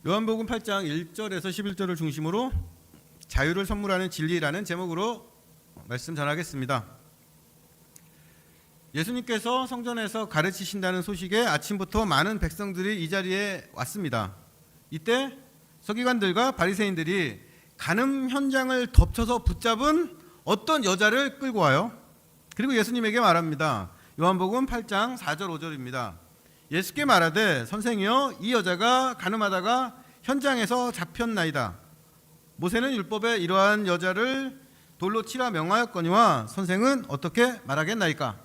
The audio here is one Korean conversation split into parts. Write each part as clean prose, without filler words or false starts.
요한복음 8장 1절에서 11절을 중심으로 자유를 선물하는 진리라는 제목으로 말씀 전하겠습니다. 예수님께서 성전에서 가르치신다는 소식에 아침부터 많은 백성들이 이 자리에 왔습니다. 이때 서기관들과 바리새인들이 간음 현장을 덮쳐서 붙잡은 어떤 여자를 끌고 와요. 그리고 예수님에게 말합니다. 요한복음 8장 4절 5절입니다. 예수께 말하되 선생이여 이 여자가 간음하다가 현장에서 잡혔나이다. 모세는 율법에 이러한 여자를 돌로 치라 명하였거니와 선생은 어떻게 말하겠나이까?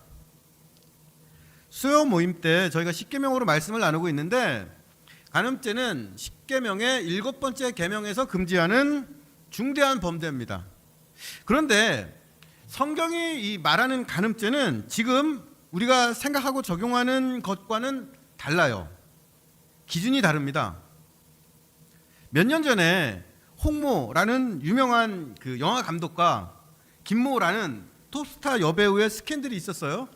수요 모임 때 저희가 십계명으로 말씀을 나누고 있는데 간음죄는 십계명의 7번째 계명에서 금지하는 중대한 범죄입니다. 그런데 성경이 이 말하는 간음죄는 지금 우리가 생각하고 적용하는 것과는 달라요. 기준이 다릅니다. 몇 년 전에 홍모라는 유명한 그 영화 감독과 김모라는 톱스타 여배우의 스캔들이 있었어요.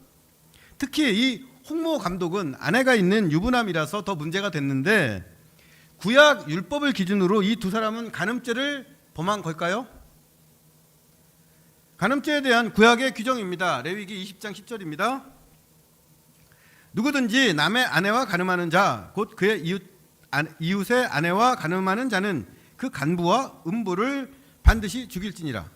특히 이 홍모 감독은 아내가 있는 유부남이라서 더 문제가 됐는데 구약 율법을 기준으로 이 두 사람은 간음죄를 범한 걸까요? 간음죄에 대한 구약의 규정입니다. 레위기 20장 10절입니다. 누구든지 남의 아내와 간음하는 자, 곧 그의 이웃의 아내와 간음하는 자는 그 간부와 음부를 반드시 죽일지니라.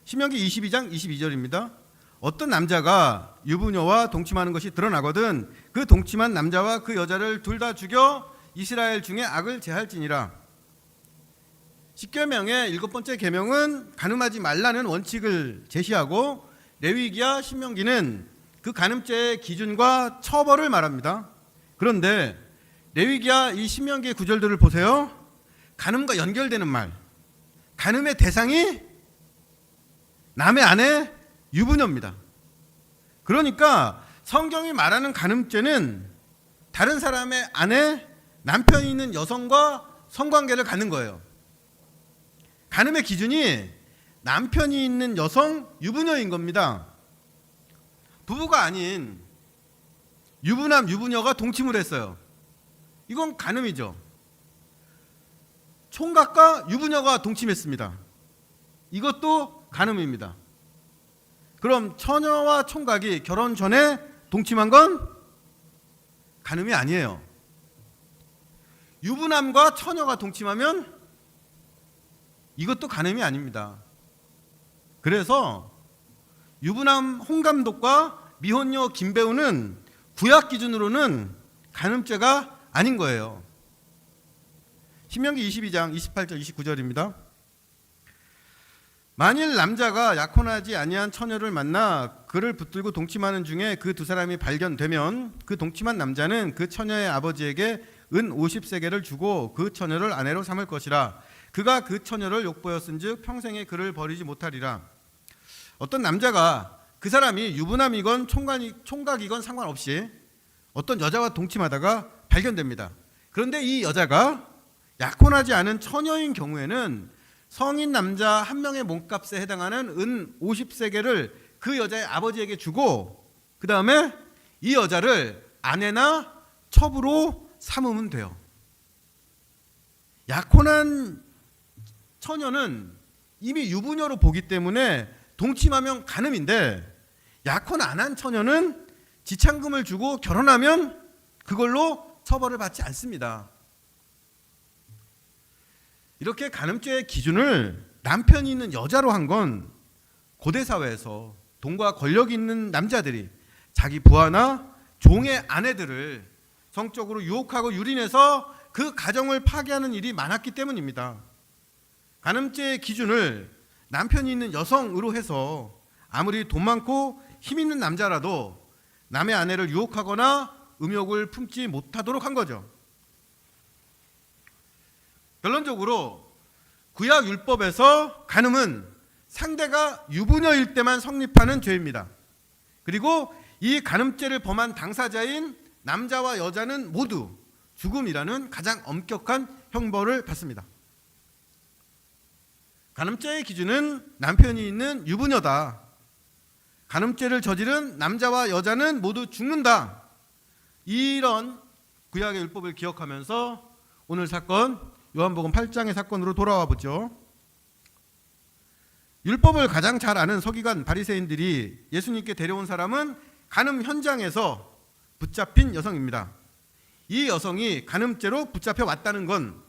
신명기 22장 22절입니다. 어떤 남자가 유부녀와 동침하는 것이 드러나거든 그 동침한 남자와 그 여자를 둘 다 죽여 이스라엘 중에 악을 제할지니라. 십계명의 7번째 계명은 간음하지 말라는 원칙을 제시하고 레위기와 신명기는 그 간음죄의 기준과 처벌을 말합니다. 그런데 레위기와 이 신명기의 구절들을 보세요. 간음과 연결되는 말, 간음의 대상이 남의 아내 유부녀입니다. 그러니까 성경이 말하는 간음죄는 다른 사람의 아내, 남편이 있는 여성과 성관계를 갖는 거예요. 간음의 기준이 남편이 있는 여성, 유부녀인 겁니다. 부부가 아닌 유부남, 유부녀가 동침을 했어요. 이건 간음이죠. 총각과 유부녀가 동침했습니다. 이것도 간음입니다. 그럼 처녀와 총각이 결혼 전에 동침한 건 간음이 아니에요. 유부남과 처녀가 동침하면 이것도 간음이 아닙니다. 그래서 유부남 홍 감독과 미혼녀 김 배우는 구약 기준으로는 간음죄가 아닌 거예요. 신명기 22장 28절 29절입니다. 만일 남자가 약혼하지 아니한 처녀를 만나 그를 붙들고 동침하는 중에 그 두 사람이 발견되면 그 동침한 남자는 그 처녀의 아버지에게 은 50세겔을 주고 그 처녀를 아내로 삼을 것이라. 그가 그 처녀를 욕보였은즉 평생에 그를 버리지 못하리라. 어떤 남자가 그 사람이 유부남이건 총각이건 상관없이 어떤 여자와 동침하다가 발견됩니다. 그런데 이 여자가 약혼하지 않은 처녀인 경우에는 성인 남자 한 명의 몸값에 해당하는 은 50세겔을 그 여자의 아버지에게 주고 그 다음에 이 여자를 아내나 첩으로 삼으면 돼요. 약혼한 처녀는 이미 유부녀로 보기 때문에 동침하면 간음인데 약혼 안 한 처녀는 지참금을 주고 결혼하면 그걸로 처벌을 받지 않습니다. 이렇게 간음죄의 기준을 남편이 있는 여자로 한 건 고대 사회에서 돈과 권력이 있는 남자들이 자기 부하나 종의 아내들을 성적으로 유혹하고 유린해서 그 가정을 파괴하는 일이 많았기 때문입니다. 간음죄의 기준을 남편이 있는 여성으로 해서 아무리 돈 많고 힘 있는 남자라도 남의 아내를 유혹하거나 음욕을 품지 못하도록 한 거죠. 결론적으로 구약 율법에서 간음은 상대가 유부녀일 때만 성립하는 죄입니다. 그리고 이 간음죄를 범한 당사자인 남자와 여자는 모두 죽음이라는 가장 엄격한 형벌을 받습니다. 간음죄의 기준은 남편이 있는 유부녀다. 간음죄를 저지른 남자와 여자는 모두 죽는다. 이런 구약의 율법을 기억하면서 오늘 사건 요한복음 8장의 사건으로 돌아와 보죠. 율법을 가장 잘 아는 서기관 바리새인들이 예수님께 데려온 사람은 간음 현장에서 붙잡힌 여성입니다. 이 여성이 간음죄로 붙잡혀 왔다는 건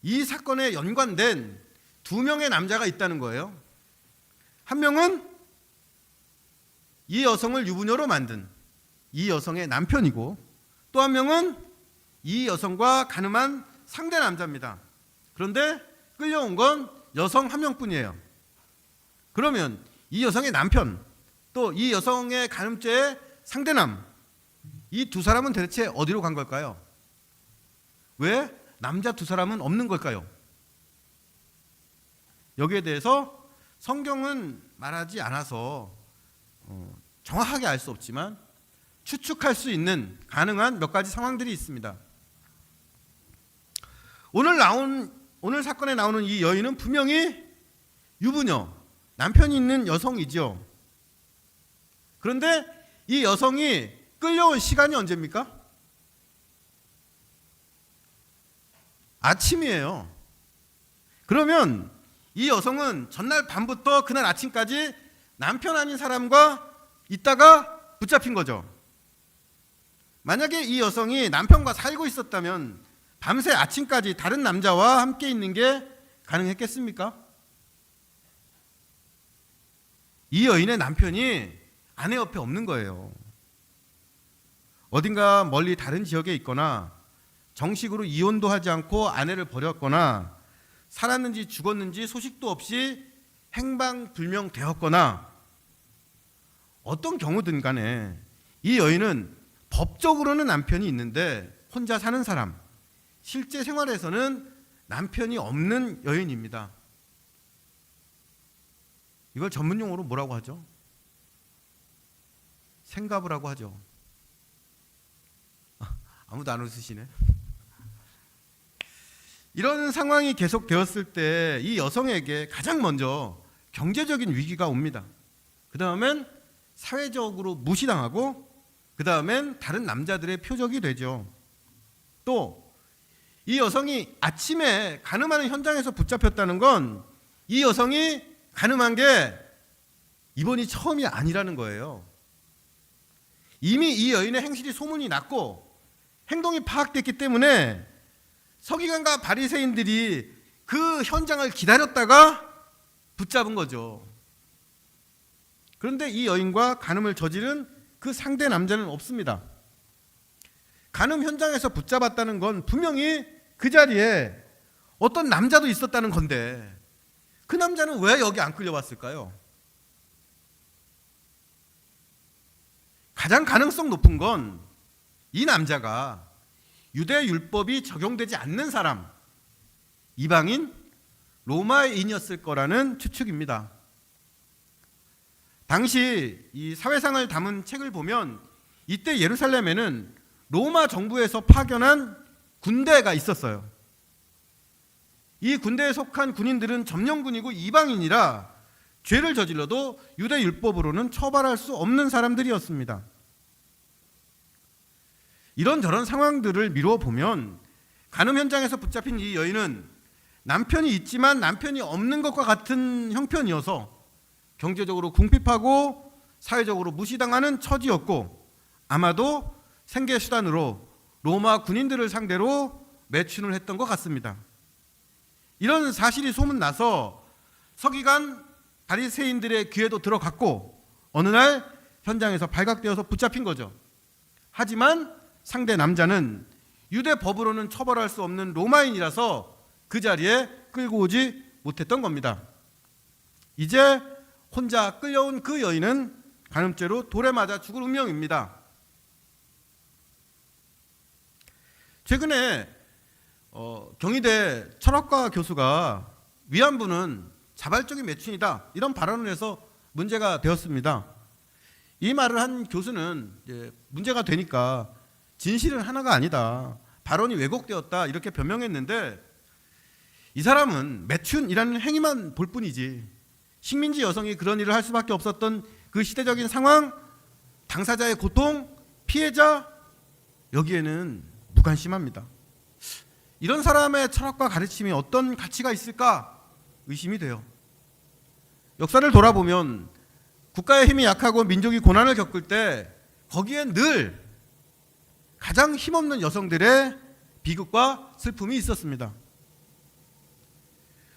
이 사건에 연관된 두 명의 남자가 있다는 거예요. 한 명은 이 여성을 유부녀로 만든 이 여성의 남편이고, 또 한 명은 이 여성과 간음한 상대 남자입니다. 그런데 끌려온 건 여성 한 명뿐이에요. 그러면 이 여성의 남편, 또 이 여성의 간음죄의 상대남, 이 두 사람은 대체 어디로 간 걸까요? 왜 남자 두 사람은 없는 걸까요? 여기에 대해서 성경은 말하지 않아서 정확하게 알 수 없지만 추측할 수 있는 가능한 몇 가지 상황들이 있습니다. 오늘 사건에 나오는 이 여인은 분명히 유부녀, 남편이 있는 여성이죠. 그런데 이 여성이 끌려온 시간이 언제입니까? 아침이에요. 그러면 이 여성은 전날 밤부터 그날 아침까지 남편 아닌 사람과 있다가 붙잡힌 거죠. 만약에 이 여성이 남편과 살고 있었다면 밤새 아침까지 다른 남자와 함께 있는 게 가능했겠습니까? 이 여인의 남편이 아내 옆에 없는 거예요. 어딘가 멀리 다른 지역에 있거나 정식으로 이혼도 하지 않고 아내를 버렸거나 살았는지 죽었는지 소식도 없이 행방불명되었거나 어떤 경우든 간에 이 여인은 법적으로는 남편이 있는데 혼자 사는 사람, 실제 생활에서는 남편이 없는 여인입니다. 이걸 전문용어로 뭐라고 하죠? 생가부라고 하죠. 아무도 안 웃으시네. 이런 상황이 계속되었을 때 이 여성에게 가장 먼저 경제적인 위기가 옵니다. 그 다음엔 사회적으로 무시당하고, 그 다음엔 다른 남자들의 표적이 되죠. 또 이 여성이 아침에 간음하는 현장에서 붙잡혔다는 건 이 여성이 간음한 게 이번이 처음이 아니라는 거예요. 이미 이 여인의 행실이 소문이 났고 행동이 파악됐기 때문에 서기관과 바리새인들이 그 현장을 기다렸다가 붙잡은 거죠. 그런데 이 여인과 간음을 저지른 그 상대 남자는 없습니다. 간음 현장에서 붙잡았다는 건 분명히 그 자리에 어떤 남자도 있었다는 건데 그 남자는 왜 여기 안 끌려왔을까요? 가장 가능성 높은 건 이 남자가 유대 율법이 적용되지 않는 사람, 이방인, 로마인이었을 거라는 추측입니다. 당시 이 사회상을 담은 책을 보면 이때 예루살렘에는 로마 정부에서 파견한 군대가 있었어요. 이 군대에 속한 군인들은 점령군이고 이방인이라 죄를 저질러도 유대 율법으로는 처벌할 수 없는 사람들이었습니다. 이런저런 상황들을 미루어 보면 간음 현장에서 붙잡힌 이 여인은 남편이 있지만 남편이 없는 것과 같은 형편이어서 경제적으로 궁핍하고 사회적으로 무시당하는 처지였고, 아마도 생계수단으로 로마 군인들을 상대로 매춘을 했던 것 같습니다. 이런 사실이 소문나서 서기관 바리새인들의 귀에도 들어갔고 어느 날 현장에서 발각되어서 붙잡힌 거죠. 하지만 상대 남자는 유대 법으로는 처벌할 수 없는 로마인이라서 그 자리에 끌고 오지 못했던 겁니다. 이제 혼자 끌려온 그 여인은 간음죄로 돌에 맞아 죽을 운명입니다. 최근에 경희대 철학과 교수가 위안부는 자발적인 매춘이다 이런 발언을 해서 문제가 되었습니다. 이 말을 한 교수는 문제가 되니까 진실은 하나가 아니다, 발언이 왜곡되었다 이렇게 변명했는데, 이 사람은 매춘이라는 행위만 볼 뿐이지 식민지 여성이 그런 일을 할 수밖에 없었던 그 시대적인 상황, 당사자의 고통, 피해자, 여기에는 무관심합니다. 이런 사람의 철학과 가르침이 어떤 가치가 있을까 의심이 돼요. 역사를 돌아보면 국가의 힘이 약하고 민족이 고난을 겪을 때 거기엔 늘 가장 힘없는 여성들의 비극과 슬픔이 있었습니다.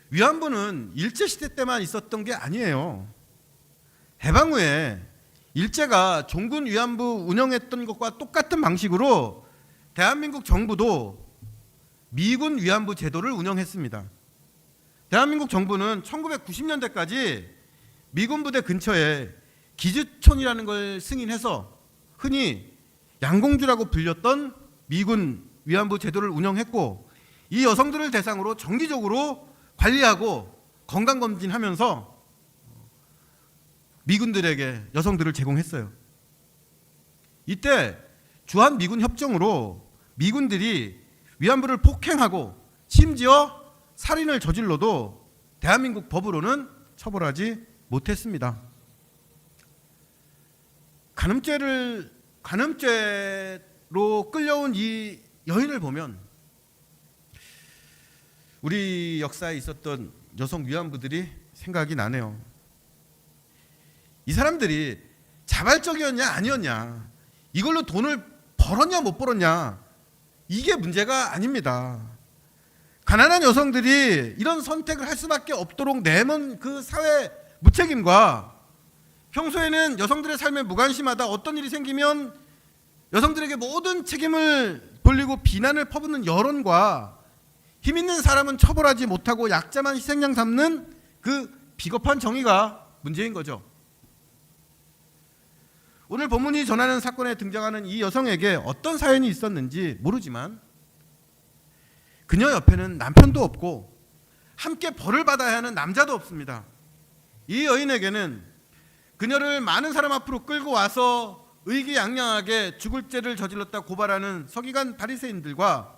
위안부는 일제시대 때만 있었던 게 아니에요. 해방 후에 일제가 종군 위안부 운영했던 것과 똑같은 방식으로 대한민국 정부도 미군 위안부 제도를 운영했습니다. 대한민국 정부는 1990년대까지 미군 부대 근처에 기주촌이라는 걸 승인해서 흔히 양공주라고 불렸던 미군 위안부 제도를 운영했고, 이 여성들을 대상으로 정기적으로 관리하고 건강검진하면서 미군들에게 여성들을 제공했어요. 이때 주한미군 협정으로 미군들이 위안부를 폭행하고 심지어 살인을 저질러도 대한민국 법으로는 처벌하지 못했습니다. 간음죄로 끌려온 이 여인을 보면 우리 역사에 있었던 여성 위안부들이 생각이 나네요. 이 사람들이 자발적이었냐 아니었냐, 이걸로 돈을 벌었냐 못 벌었냐, 이게 문제가 아닙니다. 가난한 여성들이 이런 선택을 할 수밖에 없도록 내몬 그 사회 무책임과, 평소에는 여성들의 삶에 무관심하다 어떤 일이 생기면 여성들에게 모든 책임을 돌리고 비난을 퍼붓는 여론과, 힘 있는 사람은 처벌하지 못하고 약자만 희생양 삼는 그 비겁한 정의가 문제인 거죠. 오늘 본문이 전하는 사건에 등장하는 이 여성에게 어떤 사연이 있었는지 모르지만 그녀 옆에는 남편도 없고 함께 벌을 받아야 하는 남자도 없습니다. 이 여인에게는 그녀를 많은 사람 앞으로 끌고 와서 의기양양하게 죽을 죄를 저질렀다 고발하는 서기관 바리새인들과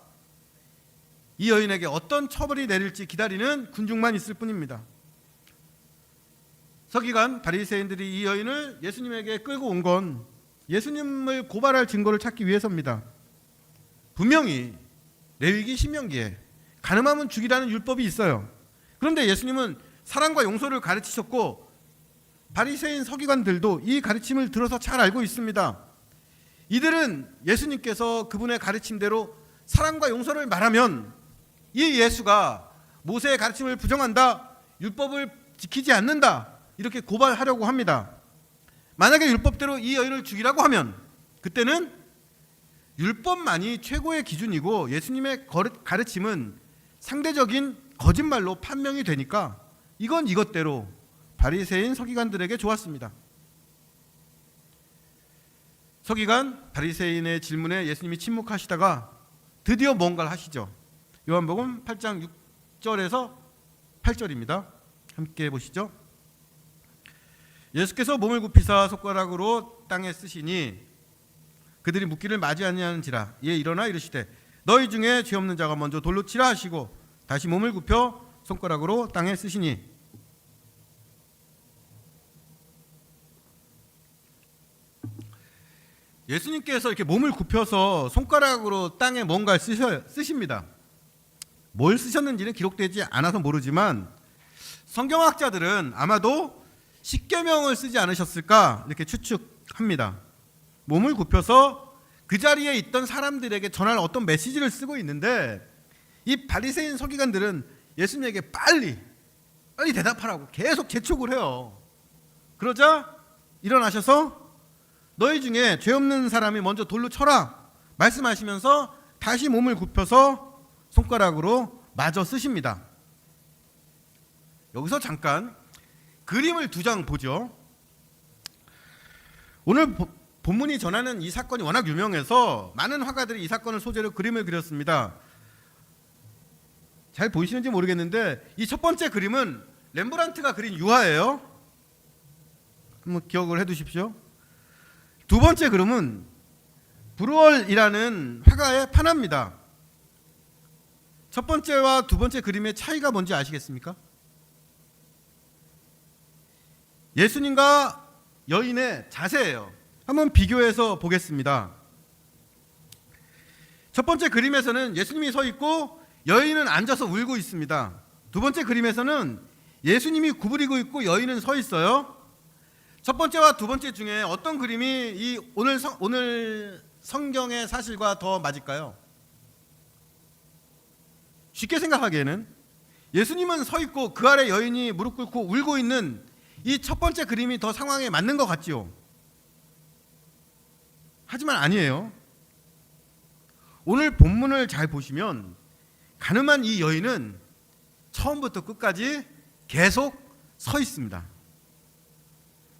이 여인에게 어떤 처벌이 내릴지 기다리는 군중만 있을 뿐입니다. 서기관 바리새인들이 이 여인을 예수님에게 끌고 온 건 예수님을 고발할 증거를 찾기 위해서입니다. 분명히 레위기 신명기에 간음하면 죽이라는 율법이 있어요. 그런데 예수님은 사랑과 용서를 가르치셨고 바리새인 서기관들도 이 가르침을 들어서 잘 알고 있습니다. 이들은 예수님께서 그분의 가르침대로 사랑과 용서를 말하면 이 예수가 모세의 가르침을 부정한다, 율법을 지키지 않는다, 이렇게 고발하려고 합니다. 만약에 율법대로 이 여인을 죽이라고 하면 그때는 율법만이 최고의 기준이고 예수님의 가르침은 상대적인 거짓말로 판명이 되니까 이건 이것대로 바리새인 서기관들에게 좋았습니다. 서기관 바리새인의 질문에 예수님이 침묵하시다가 드디어 뭔가를 하시죠. 요한복음 8장 6절에서 8절입니다. 함께 보시죠. 예수께서 몸을 굽히사 손가락으로 땅에 쓰시니 그들이 묻기를 맞이 아니하는지라. 이에 일어나 이르시되 너희 중에 죄 없는 자가 먼저 돌로 치라 하시고 다시 몸을 굽혀 손가락으로 땅에 쓰시니. 예수님께서 이렇게 몸을 굽혀서 손가락으로 땅에 뭔가를 쓰십니다. 뭘 쓰셨는지는 기록되지 않아서 모르지만 성경학자들은 아마도 십계명을 쓰지 않으셨을까 이렇게 추측합니다. 몸을 굽혀서 그 자리에 있던 사람들에게 전할 어떤 메시지를 쓰고 있는데 이 바리새인 서기관들은 예수님에게 빨리 대답하라고 계속 재촉을 해요. 그러자 일어나셔서 너희 중에 죄 없는 사람이 먼저 돌로 쳐라 말씀하시면서 다시 몸을 굽혀서 손가락으로 마저 쓰십니다. 여기서 잠깐 그림을 두 장 보죠. 오늘 본문이 전하는 이 사건이 워낙 유명해서 많은 화가들이 이 사건을 소재로 그림을 그렸습니다. 잘 보이시는지 모르겠는데 이 첫 번째 그림은 렘브란트가 그린 유화예요. 한번 기억을 해두십시오. 두 번째 그림은 브루얼이라는 화가의 판화입니다. 첫 번째와 두 번째 그림의 차이가 뭔지 아시겠습니까? 예수님과 여인의 자세예요. 한번 비교해서 보겠습니다. 첫 번째 그림에서는 예수님이 서 있고 여인은 앉아서 울고 있습니다. 두 번째 그림에서는 예수님이 구부리고 있고 여인은 서 있어요. 첫 번째와 두 번째 중에 어떤 그림이 이 오늘 성경의 사실과 더 맞을까요? 쉽게 생각하기에는 예수님은 서 있고 그 아래 여인이 무릎 꿇고 울고 있는 이 첫 번째 그림이 더 상황에 맞는 것 같지요. 하지만 아니에요. 오늘 본문을 잘 보시면 가늠한 이 여인은 처음부터 끝까지 계속 서 있습니다.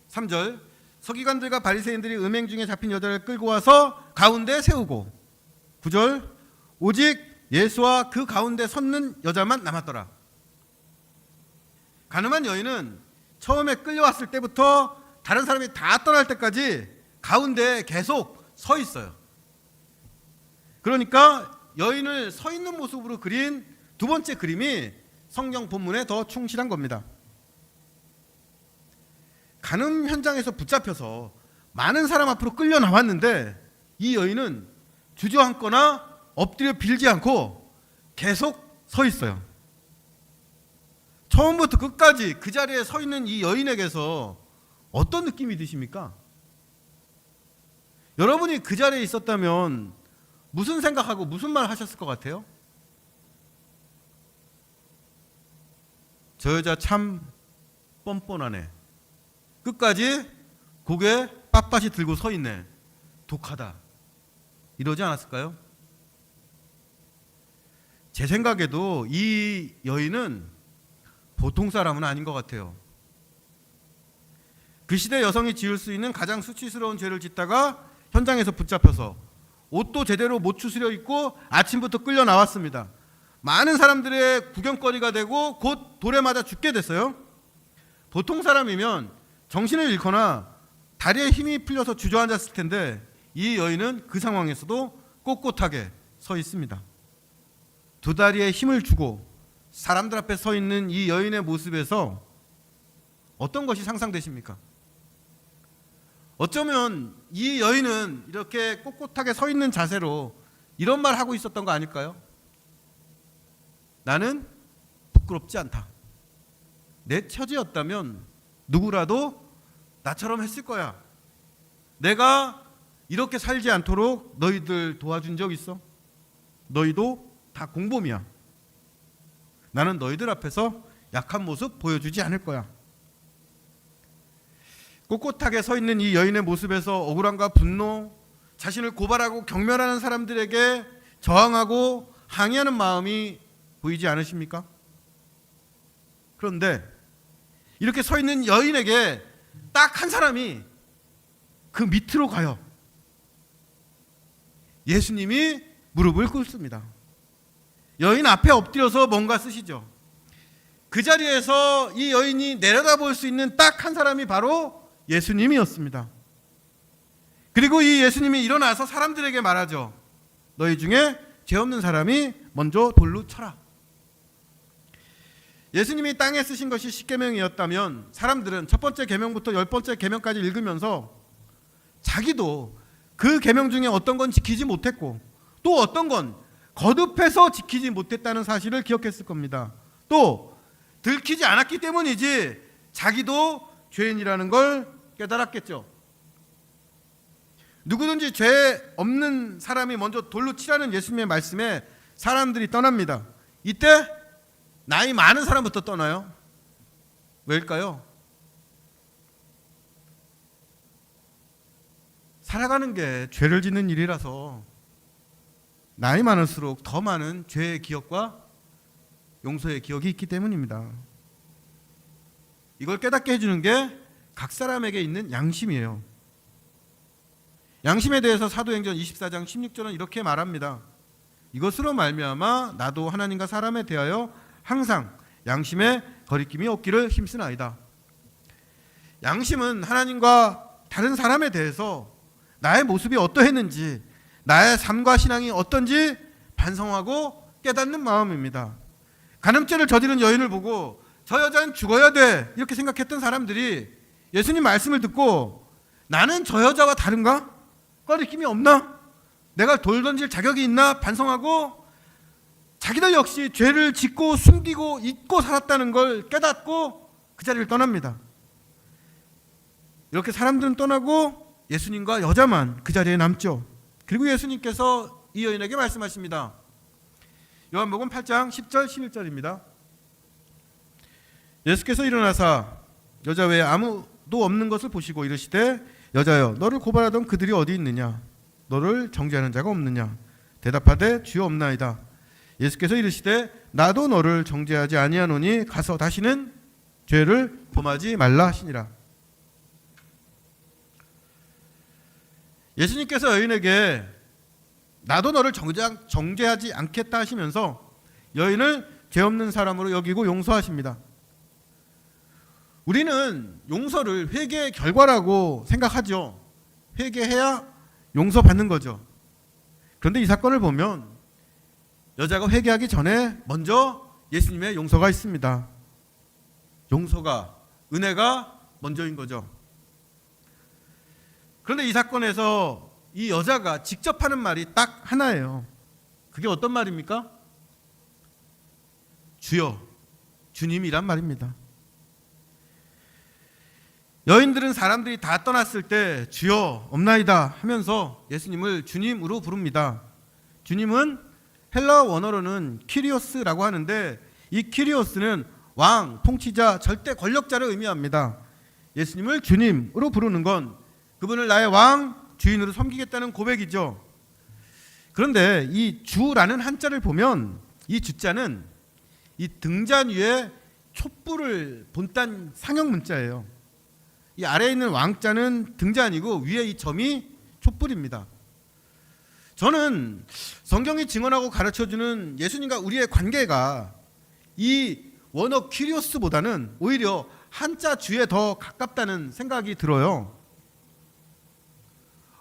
3절, 서기관들과 바리새인들이 음행 중에 잡힌 여자를 끌고 와서 가운데 세우고, 9절, 오직 예수와 그 가운데 섰는 여자만 남았더라. 가늠한 여인은 처음에 끌려왔을 때부터 다른 사람이 다 떠날 때까지 가운데에 계속 서 있어요. 그러니까 여인을 서 있는 모습으로 그린 두 번째 그림이 성경 본문에 더 충실한 겁니다. 간음 현장에서 붙잡혀서 많은 사람 앞으로 끌려 나왔는데 이 여인은 주저앉거나 엎드려 빌지 않고 계속 서 있어요. 처음부터 끝까지 그 자리에 서 있는 이 여인에게서 어떤 느낌이 드십니까? 여러분이 그 자리에 있었다면 무슨 생각하고 무슨 말 하셨을 것 같아요? 저 여자 참 뻔뻔하네. 끝까지 고개 빳빳이 들고 서 있네. 독하다. 이러지 않았을까요? 제 생각에도 이 여인은 보통 사람은 아닌 것 같아요. 그 시대 여성이 지을 수 있는 가장 수치스러운 죄를 짓다가 현장에서 붙잡혀서 옷도 제대로 못 추스려 입고 아침부터 끌려 나왔습니다. 많은 사람들의 구경거리가 되고 곧 돌에 맞아 죽게 됐어요. 보통 사람이면 정신을 잃거나 다리에 힘이 풀려서 주저앉았을 텐데 이 여인은 그 상황에서도 꼿꼿하게 서 있습니다. 두 다리에 힘을 주고 사람들 앞에 서 있는 이 여인의 모습에서 어떤 것이 상상되십니까? 어쩌면 이 여인은 이렇게 꼿꼿하게 서 있는 자세로 이런 말 하고 있었던 거 아닐까요? 나는 부끄럽지 않다. 내 처지였다면 누구라도 나처럼 했을 거야. 내가 이렇게 살지 않도록 너희들 도와준 적 있어? 너희도 다 공범이야. 나는 너희들 앞에서 약한 모습 보여주지 않을 거야. 꼿꼿하게 서 있는 이 여인의 모습에서 억울함과 분노, 자신을 고발하고 경멸하는 사람들에게 저항하고 항의하는 마음이 보이지 않으십니까? 그런데 이렇게 서 있는 여인에게 딱 한 사람이 그 밑으로 가요. 예수님이 무릎을 꿇습니다. 여인 앞에 엎드려서 뭔가 쓰시죠. 그 자리에서 이 여인이 내려다볼 수 있는 딱 한 사람이 바로 예수님이었습니다. 그리고 이 예수님이 일어나서 사람들에게 말하죠. 너희 중에 죄 없는 사람이 먼저 돌로 쳐라. 예수님이 땅에 쓰신 것이 십계명이었다면 사람들은 첫 번째 계명부터 10번째 계명까지 읽으면서 자기도 그 계명 중에 어떤 건 지키지 못했고 또 어떤 건 거듭해서 지키지 못했다는 사실을 기억했을 겁니다. 또 들키지 않았기 때문이지 자기도 죄인이라는 걸 깨달았겠죠. 누구든지 죄 없는 사람이 먼저 돌로 치라는 예수님의 말씀에 사람들이 떠납니다. 이때 나이 많은 사람부터 떠나요. 왜일까요? 살아가는 게 죄를 짓는 일이라서 나이 많을수록 더 많은 죄의 기억과 용서의 기억이 있기 때문입니다. 이걸 깨닫게 해주는 게 각 사람에게 있는 양심이에요. 양심에 대해서 사도행전 24장 16절은 이렇게 말합니다. 이것으로 말미암아 나도 하나님과 사람에 대하여 항상 양심에 거리낌이 없기를 힘쓰나이다. 양심은 하나님과 다른 사람에 대해서 나의 모습이 어떠했는지, 나의 삶과 신앙이 어떤지 반성하고 깨닫는 마음입니다. 간음죄를 저지른 여인을 보고 저 여자는 죽어야 돼 이렇게 생각했던 사람들이 예수님 말씀을 듣고 나는 저 여자와 다른가? 꺼리낌이 없나? 내가 돌 던질 자격이 있나? 반성하고 자기들 역시 죄를 짓고 숨기고 잊고 살았다는 걸 깨닫고 그 자리를 떠납니다. 이렇게 사람들은 떠나고 예수님과 여자만 그 자리에 남죠. 그리고 예수님께서 이 여인에게 말씀하십니다. 요한복음 8장 10절 11절입니다. 예수께서 일어나사 여자 외에 아무도 없는 것을 보시고 이르시되 여자여 너를 고발하던 그들이 어디 있느냐 너를 정죄하는 자가 없느냐 대답하되 주여 없나이다. 예수께서 이르시되 나도 너를 정죄하지 아니하노니 가서 다시는 죄를 범하지 말라 하시니라. 예수님께서 여인에게 나도 너를 정죄하지 않겠다 하시면서 여인을 죄 없는 사람으로 여기고 용서하십니다. 우리는 용서를 회개의 결과라고 생각하죠. 회개해야 용서받는 거죠. 그런데 이 사건을 보면 여자가 회개하기 전에 먼저 예수님의 용서가 있습니다. 용서가, 은혜가 먼저인 거죠. 그런데 이 사건에서 이 여자가 직접 하는 말이 딱 하나예요. 그게 어떤 말입니까? 주여, 주님이란 말입니다. 여인들은 사람들이 다 떠났을 때 주여 없나이다 하면서 예수님을 주님으로 부릅니다. 주님은 헬라어 원어로는 키리오스라고 하는데 이 키리오스는 왕, 통치자, 절대 권력자를 의미합니다. 예수님을 주님으로 부르는 건 그분을 나의 왕, 주인으로 섬기겠다는 고백이죠. 그런데 이 주라는 한자를 보면 이 주자는 이 등잔 위에 촛불을 본딴 상형 문자예요. 이 아래에 있는 왕자는 등잔이고 위에 이 점이 촛불입니다. 저는 성경이 증언하고 가르쳐주는 예수님과 우리의 관계가 이 원어 키리오스보다는 오히려 한자 주에 더 가깝다는 생각이 들어요.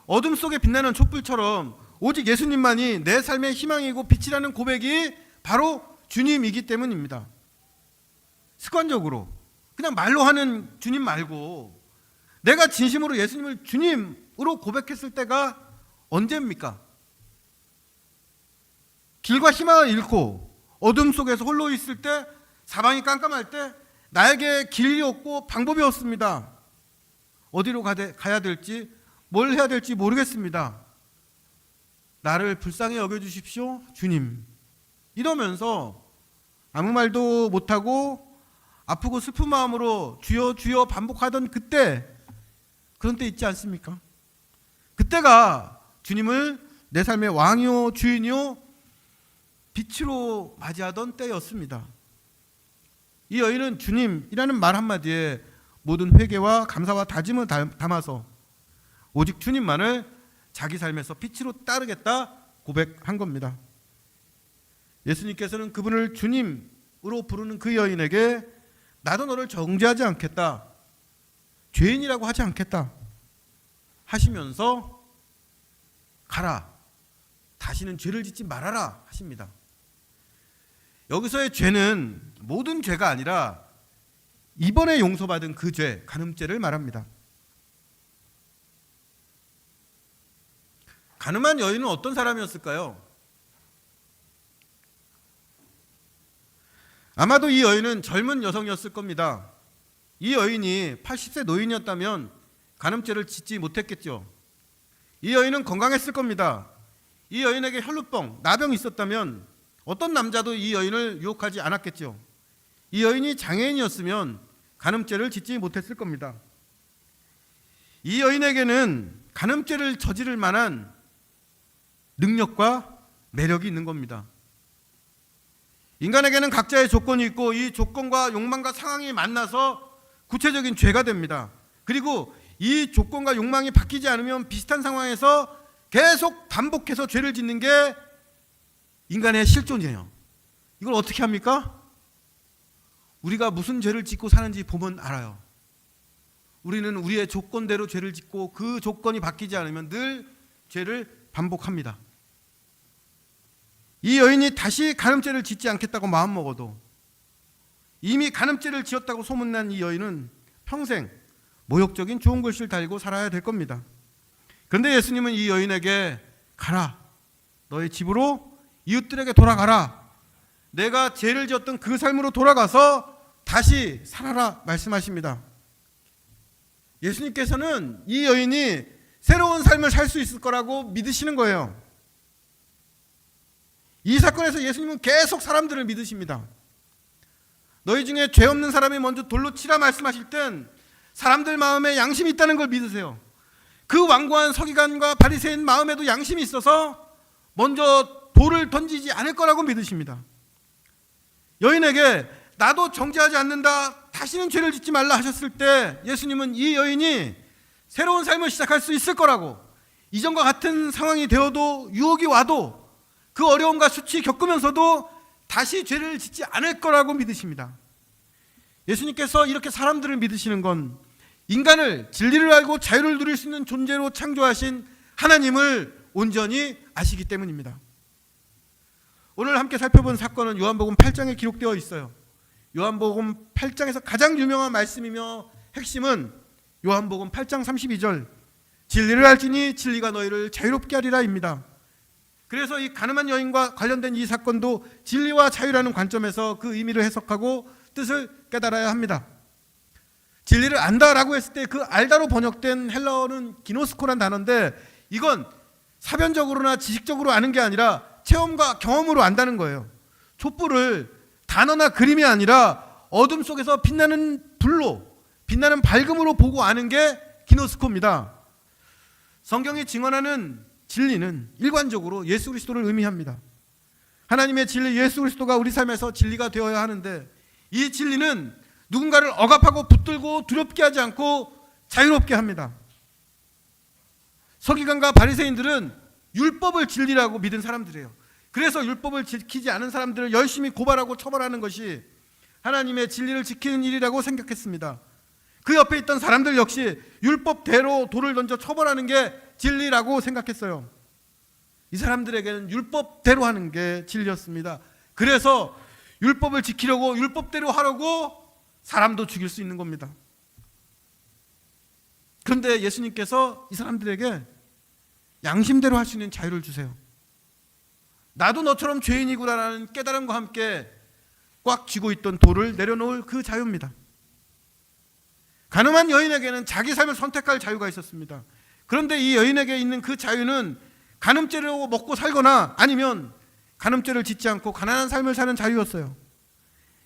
어둠 속에 빛나는 촛불처럼 오직 예수님만이 내 삶의 희망이고 빛이라는 고백이 바로 주님이기 때문입니다. 습관적으로 그냥 말로 하는 주님 말고 내가 진심으로 예수님을 주님으로 고백했을 때가 언제입니까? 길과 희망을 잃고 어둠 속에서 홀로 있을 때, 사방이 깜깜할 때 나에게 길이 없고 방법이 없습니다. 어디로 가야 될지, 뭘 해야 될지 모르겠습니다. 나를 불쌍히 여겨주십시오, 주님. 이러면서 아무 말도 못하고 아프고 슬픈 마음으로 주여 주여 반복하던 그때, 그런 때 있지 않습니까? 그때가 주님을 내 삶의 왕이요 주인이요 빛으로 맞이하던 때였습니다. 이 여인은 주님이라는 말 한마디에 모든 회개와 감사와 다짐을 담아서 오직 주님만을 자기 삶에서 빛으로 따르겠다 고백한 겁니다. 예수님께서는 그분을 주님으로 부르는 그 여인에게 나도 너를 정죄하지 않겠다, 죄인이라고 하지 않겠다 하시면서 가라, 다시는 죄를 짓지 말아라 하십니다. 여기서의 죄는 모든 죄가 아니라 이번에 용서받은 그 죄, 간음죄를 말합니다. 간음한 여인은 어떤 사람이었을까요? 아마도 이 여인은 젊은 여성이었을 겁니다. 이 여인이 80세 노인이었다면 간음죄를 짓지 못했겠죠. 이 여인은 건강했을 겁니다. 이 여인에게 혈루병, 나병이 있었다면 어떤 남자도 이 여인을 유혹하지 않았겠죠. 이 여인이 장애인이었으면 간음죄를 짓지 못했을 겁니다. 이 여인에게는 간음죄를 저지를 만한 능력과 매력이 있는 겁니다. 인간에게는 각자의 조건이 있고 이 조건과 욕망과 상황이 만나서 구체적인 죄가 됩니다. 그리고 이 조건과 욕망이 바뀌지 않으면 비슷한 상황에서 계속 반복해서 죄를 짓는 게 인간의 실존이에요. 이걸 어떻게 합니까? 우리가 무슨 죄를 짓고 사는지 보면 알아요. 우리는 우리의 조건대로 죄를 짓고 그 조건이 바뀌지 않으면 늘 죄를 반복합니다. 이 여인이 다시 간음죄를 짓지 않겠다고 마음먹어도 이미 간음죄를 지었다고 소문난 이 여인은 평생 모욕적인 좋은 글씨를 달고 살아야 될 겁니다. 그런데 예수님은 이 여인에게 가라, 너의 집으로 이웃들에게 돌아가라 내가 죄를 지었던 그 삶으로 돌아가서 다시 살아라 말씀하십니다. 예수님께서는 이 여인이 새로운 삶을 살 수 있을 거라고 믿으시는 거예요. 이 사건에서 예수님은 계속 사람들을 믿으십니다. 너희 중에 죄 없는 사람이 먼저 돌로 치라 말씀하실 땐 사람들 마음에 양심이 있다는 걸 믿으세요. 그 완고한 서기관과 바리새인 마음에도 양심이 있어서 먼저 돌을 던지지 않을 거라고 믿으십니다. 여인에게 나도 정죄하지 않는다, 다시는 죄를 짓지 말라 하셨을 때 예수님은 이 여인이 새로운 삶을 시작할 수 있을 거라고, 이전과 같은 상황이 되어도 유혹이 와도 그 어려움과 수치 겪으면서도 다시 죄를 짓지 않을 거라고 믿으십니다. 예수님께서 이렇게 사람들을 믿으시는 건 인간을 진리를 알고 자유를 누릴 수 있는 존재로 창조하신 하나님을 온전히 아시기 때문입니다. 오늘 함께 살펴본 사건은 요한복음 8장에 기록되어 있어요. 요한복음 8장에서 가장 유명한 말씀이며 핵심은 요한복음 8장 32절 진리를 알지니 진리가 너희를 자유롭게 하리라입니다. 그래서 이 가늠한 여인과 관련된 이 사건도 진리와 자유라는 관점에서 그 의미를 해석하고 뜻을 깨달아야 합니다. 진리를 안다라고 했을 때 그 알다로 번역된 헬라어는 기노스코란 단어인데 이건 사변적으로나 지식적으로 아는 게 아니라 체험과 경험으로 안다는 거예요. 촛불을 단어나 그림이 아니라 어둠 속에서 빛나는 불로, 빛나는 밝음으로 보고 아는 게 기노스코입니다. 성경이 증언하는 진리는 일관적으로 예수 그리스도를 의미합니다. 하나님의 진리 예수 그리스도가 우리 삶에서 진리가 되어야 하는데 이 진리는 누군가를 억압하고 붙들고 두렵게 하지 않고 자유롭게 합니다. 서기관과 바리새인들은 율법을 진리라고 믿은 사람들이에요. 그래서 율법을 지키지 않은 사람들을 열심히 고발하고 처벌하는 것이 하나님의 진리를 지키는 일이라고 생각했습니다. 그 옆에 있던 사람들 역시 율법대로 돌을 던져 처벌하는 게 진리라고 생각했어요. 이 사람들에게는 율법대로 하는 게 진리였습니다. 그래서 율법을 지키려고 율법대로 하려고 사람도 죽일 수 있는 겁니다. 그런데 예수님께서 이 사람들에게 양심대로 할 수 있는 자유를 주세요. 나도 너처럼 죄인이구나라는 깨달음과 함께 꽉 쥐고 있던 돌을 내려놓을 그 자유입니다. 가늠한 여인에게는 자기 삶을 선택할 자유가 있었습니다. 그런데 이 여인에게 있는 그 자유는 간음죄를 먹고 살거나 아니면 간음죄를 짓지 않고 가난한 삶을 사는 자유였어요.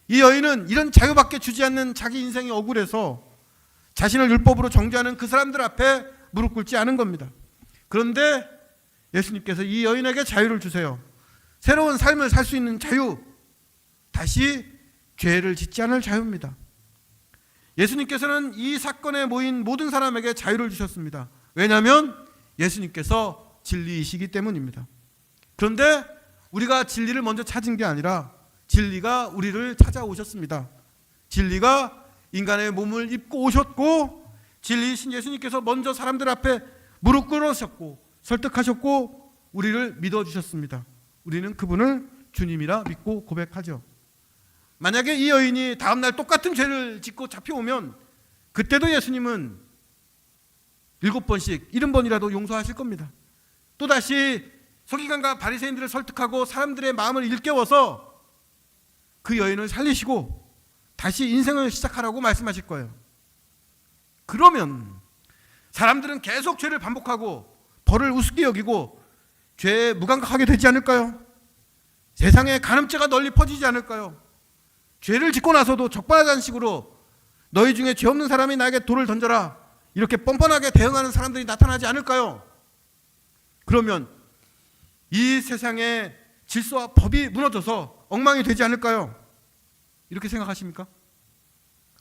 이 여인은 이런 자유밖에 주지 않는 자기 인생이 억울해서 자신을 율법으로 정죄하는 그 사람들 앞에 무릎 꿇지 않은 겁니다. 그런데 예수님께서 이 여인에게 자유를 주세요. 새로운 삶을 살 수 있는 자유, 다시 죄를 짓지 않을 자유입니다. 예수님께서는 이 사건에 모인 모든 사람에게 자유를 주셨습니다. 왜냐하면 예수님께서 진리이시기 때문입니다. 그런데 우리가 진리를 먼저 찾은 게 아니라 진리가 우리를 찾아오셨습니다. 진리가 인간의 몸을 입고 오셨고 진리이신 예수님께서 먼저 사람들 앞에 무릎 꿇으셨고 설득하셨고 우리를 믿어주셨습니다. 우리는 그분을 주님이라 믿고 고백하죠. 만약에 이 여인이 다음날 똑같은 죄를 짓고 잡혀오면 그때도 예수님은 7번씩 70번이라도 용서하실 겁니다. 또다시 서기관과 바리새인들을 설득하고 사람들의 마음을 일깨워서 그 여인을 살리시고 다시 인생을 시작하라고 말씀하실 거예요. 그러면 사람들은 계속 죄를 반복하고 벌을 우습게 여기고 죄에 무감각하게 되지 않을까요? 세상에 간음죄가 널리 퍼지지 않을까요? 죄를 짓고 나서도 적반하장한 식으로 너희 중에 죄 없는 사람이 나에게 돌을 던져라 이렇게 뻔뻔하게 대응하는 사람들이 나타나지 않을까요? 그러면 이 세상의 질서와 법이 무너져서 엉망이 되지 않을까요? 이렇게 생각하십니까?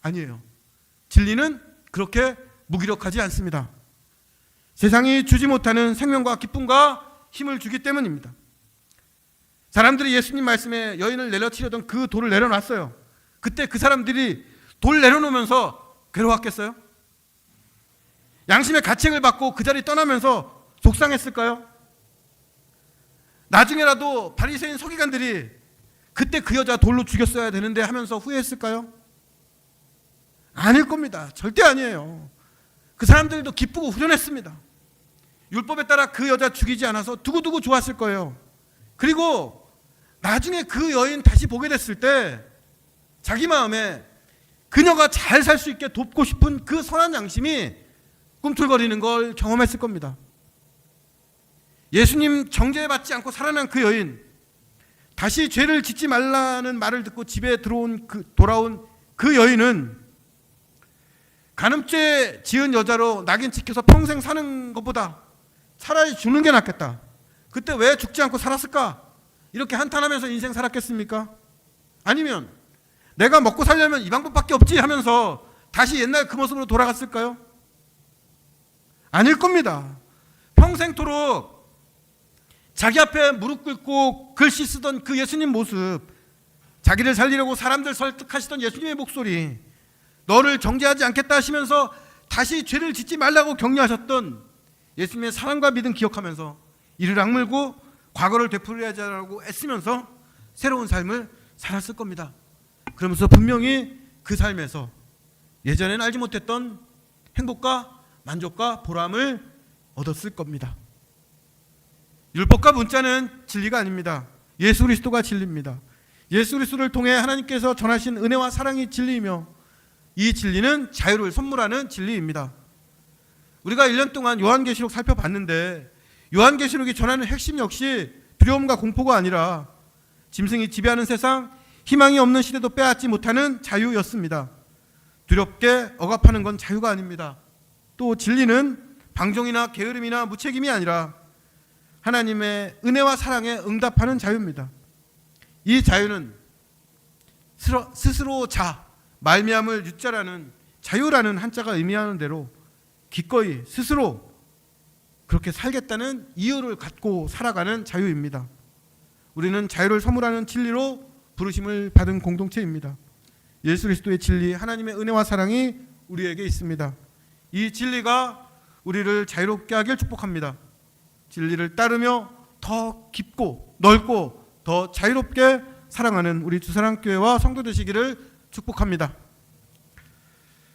아니에요. 진리는 그렇게 무기력하지 않습니다. 세상이 주지 못하는 생명과 기쁨과 힘을 주기 때문입니다. 사람들이 예수님 말씀에 여인을 내려치려던 그 돌을 내려놨어요. 그때 그 사람들이 돌 내려놓으면서 괴로웠겠어요? 양심의 가책을 받고 그 자리 떠나면서 속상했을까요? 나중에라도 바리새인 서기관들이 그때 그 여자 돌로 죽였어야 되는데 하면서 후회했을까요? 아닐 겁니다. 절대 아니에요. 그 사람들도 기쁘고 후련했습니다. 율법에 따라 그 여자 죽이지 않아서 두고두고 좋았을 거예요. 그리고 나중에 그 여인 다시 보게 됐을 때 자기 마음에 그녀가 잘 살 수 있게 돕고 싶은 그 선한 양심이 꿈틀거리는 걸 경험했을 겁니다. 예수님 정죄받지 않고 살아난 그 여인, 다시 죄를 짓지 말라는 말을 듣고 집에 돌아온 그 여인은 간음죄 지은 여자로 낙인 찍혀서 평생 사는 것보다 차라리 죽는 게 낫겠다. 그때 왜 죽지 않고 살았을까? 이렇게 한탄하면서 인생 살았겠습니까? 아니면 내가 먹고 살려면 이 방법밖에 없지 하면서 다시 옛날 그 모습으로 돌아갔을까요? 아닐 겁니다. 평생토록 자기 앞에 무릎 꿇고 글씨 쓰던 그 예수님 모습, 자기를 살리려고 사람들 설득하시던 예수님의 목소리, 너를 정죄하지 않겠다 하시면서 다시 죄를 짓지 말라고 격려하셨던 예수님의 사랑과 믿음 기억하면서 이를 악물고 과거를 되풀이하자라고 애쓰면서 새로운 삶을 살았을 겁니다. 그러면서 분명히 그 삶에서 예전에는 알지 못했던 행복과 만족과 보람을 얻었을 겁니다. 율법과 문자는 진리가 아닙니다. 예수 그리스도가 진리입니다. 예수 그리스도를 통해 하나님께서 전하신 은혜와 사랑이 진리이며 이 진리는 자유를 선물하는 진리입니다. 우리가 1년 동안 요한계시록 살펴봤는데 요한계시록이 전하는 핵심 역시 두려움과 공포가 아니라 짐승이 지배하는 세상, 희망이 없는 시대도 빼앗지 못하는 자유였습니다. 두렵게 억압하는 건 자유가 아닙니다. 또 진리는 방종이나 게으름이나 무책임이 아니라 하나님의 은혜와 사랑에 응답하는 자유입니다. 이 자유는 스스로 말미암을 유자라는 자유라는 한자가 의미하는 대로 기꺼이 스스로 그렇게 살겠다는 이유를 갖고 살아가는 자유입니다. 우리는 자유를 선물하는 진리로 부르심을 받은 공동체입니다. 예수 그리스도의 진리, 하나님의 은혜와 사랑이 우리에게 있습니다. 이 진리가 우리를 자유롭게 하길 축복합니다. 진리를 따르며 더 깊고 넓고 더 자유롭게 사랑하는 우리 두사랑교회와 성도 되시기를 축복합니다.